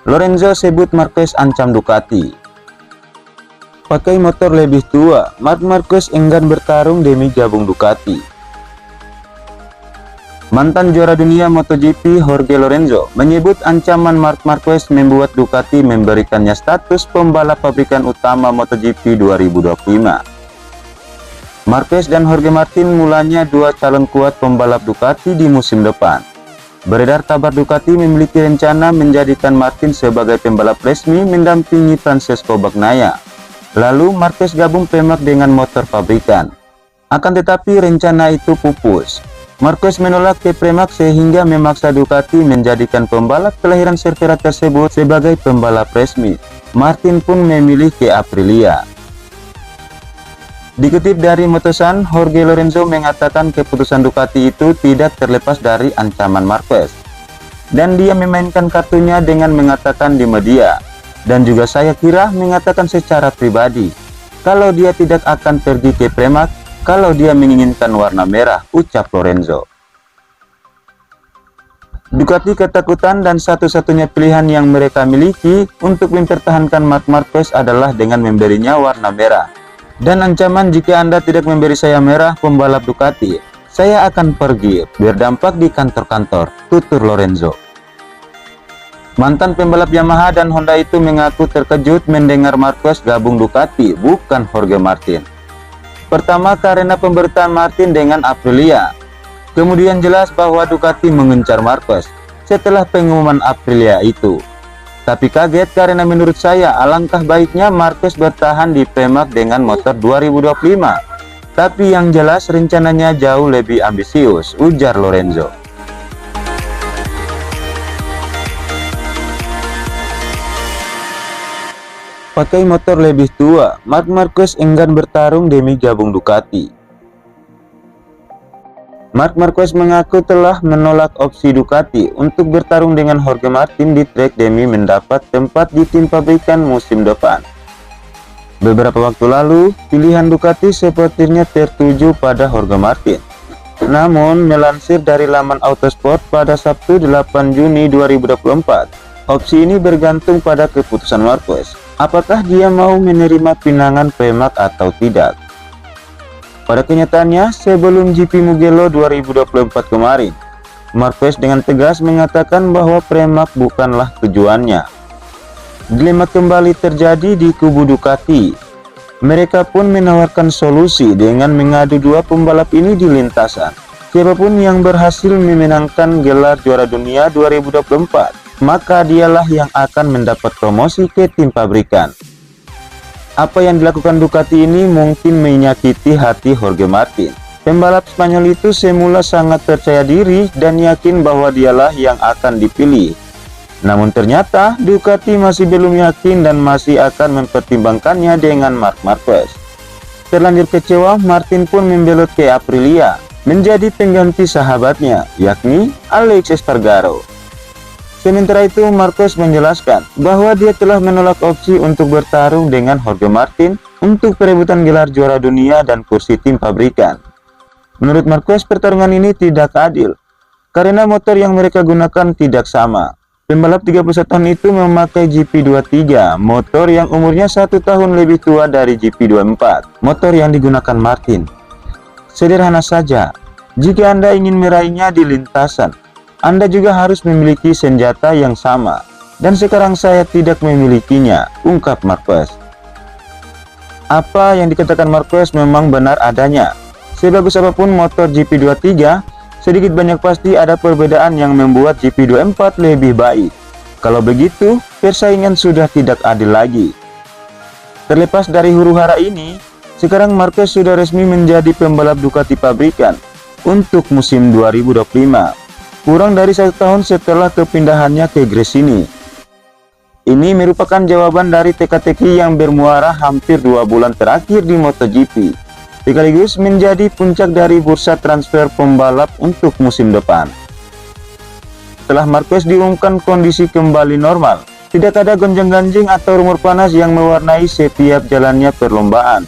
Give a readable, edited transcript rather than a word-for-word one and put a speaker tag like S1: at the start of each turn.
S1: Lorenzo sebut Marquez ancam Ducati. Pakai motor lebih tua, Marc Marquez enggan bertarung demi gabung Ducati. Mantan juara dunia MotoGP Jorge Lorenzo menyebut ancaman Marc Marquez membuat Ducati memberikannya status pembalap pabrikan utama MotoGP 2025. Marquez dan Jorge Martin mulanya dua calon kuat pembalap Ducati di musim depan. Beredar kabar Ducati memiliki rencana menjadikan Martin sebagai pembalap resmi mendampingi Francesco Bagnaia. Lalu Marquez gabung Pramac dengan motor pabrikan. Akan tetapi rencana itu pupus. Marquez menolak ke Pramac sehingga memaksa Ducati menjadikan pembalap kelahiran Cervera tersebut sebagai pembalap resmi. Martin pun memilih ke Aprilia. Dikutip dari Motosan, Jorge Lorenzo mengatakan keputusan Ducati itu tidak terlepas dari ancaman Marquez. Dan dia memainkan kartunya dengan mengatakan di media, dan juga saya kira mengatakan secara pribadi, kalau dia tidak akan pergi ke Pramac, kalau dia menginginkan warna merah, ucap Lorenzo. Ducati ketakutan dan satu-satunya pilihan yang mereka miliki untuk mempertahankan Marc Marquez adalah dengan memberinya warna merah. Dan ancaman jika Anda tidak memberi saya merah pembalap Ducati, saya akan pergi, berdampak di kantor-kantor, tutur Lorenzo. Mantan pembalap Yamaha dan Honda itu mengaku terkejut mendengar Marquez gabung Ducati, bukan Jorge Martin. Pertama karena pemberitaan Martin dengan Aprilia. Kemudian jelas bahwa Ducati mengincar Marquez setelah pengumuman Aprilia itu. Tapi kaget karena menurut saya alangkah baiknya Marquez bertahan di Pramac dengan motor 2025. Tapi yang jelas rencananya jauh lebih ambisius, ujar Lorenzo. Pakai motor lebih tua, Marc Marquez enggan bertarung demi gabung Ducati. Marc Marquez mengaku telah menolak opsi Ducati untuk bertarung dengan Jorge Martin di trek demi mendapat tempat di tim pabrikan musim depan. Beberapa waktu lalu, pilihan Ducati sepertinya tertuju pada Jorge Martin. Namun, melansir dari laman Autosport pada Sabtu 8 Juni 2024, opsi ini bergantung pada keputusan Marquez. Apakah dia mau menerima pinangan Pramac atau tidak? Pada kenyataannya, sebelum GP Mugello 2024 kemarin, Marquez dengan tegas mengatakan bahwa Pramac bukanlah tujuannya. Dilema kembali terjadi di kubu Ducati. Mereka pun menawarkan solusi dengan mengadu dua pembalap ini di lintasan. Siapapun yang berhasil memenangkan gelar juara dunia 2024, maka dialah yang akan mendapat promosi ke tim pabrikan. Apa yang dilakukan Ducati ini mungkin menyakiti hati Jorge Martin. Pembalap Spanyol itu semula sangat percaya diri dan yakin bahwa dialah yang akan dipilih. Namun ternyata Ducati masih belum yakin dan masih akan mempertimbangkannya dengan Marc Marquez. Terlanjur kecewa, Martin pun membelot ke Aprilia menjadi pengganti sahabatnya, yakni Alex Espargaro. Sementara itu, Marquez menjelaskan bahwa dia telah menolak opsi untuk bertarung dengan Jorge Martin untuk perebutan gelar juara dunia dan kursi tim pabrikan. Menurut Marquez, pertarungan ini tidak adil karena motor yang mereka gunakan tidak sama. Pembalap 31 tahun itu memakai GP23, motor yang umurnya 1 tahun lebih tua dari GP24, motor yang digunakan Martin. Sederhana saja, jika Anda ingin meraihnya di lintasan, Anda juga harus memiliki senjata yang sama, dan sekarang saya tidak memilikinya, ungkap Marquez. Apa yang dikatakan Marquez memang benar adanya. Sebagus apapun motor GP23, sedikit banyak pasti ada perbedaan yang membuat GP24 lebih baik. Kalau begitu, persaingan sudah tidak adil lagi. Terlepas dari huru-hara ini, sekarang Marquez sudah resmi menjadi pembalap Ducati pabrikan untuk musim 2025. Kurang dari 1 tahun setelah kepindahannya ke Gresini. Ini merupakan jawaban dari teka-teki yang bermuara hampir 2 bulan terakhir di MotoGP, sekaligus menjadi puncak dari bursa transfer pembalap untuk musim depan. Setelah Marquez diumumkan kondisi kembali normal, tidak ada gonjang-ganjing atau rumor panas yang mewarnai setiap jalannya perlombaan.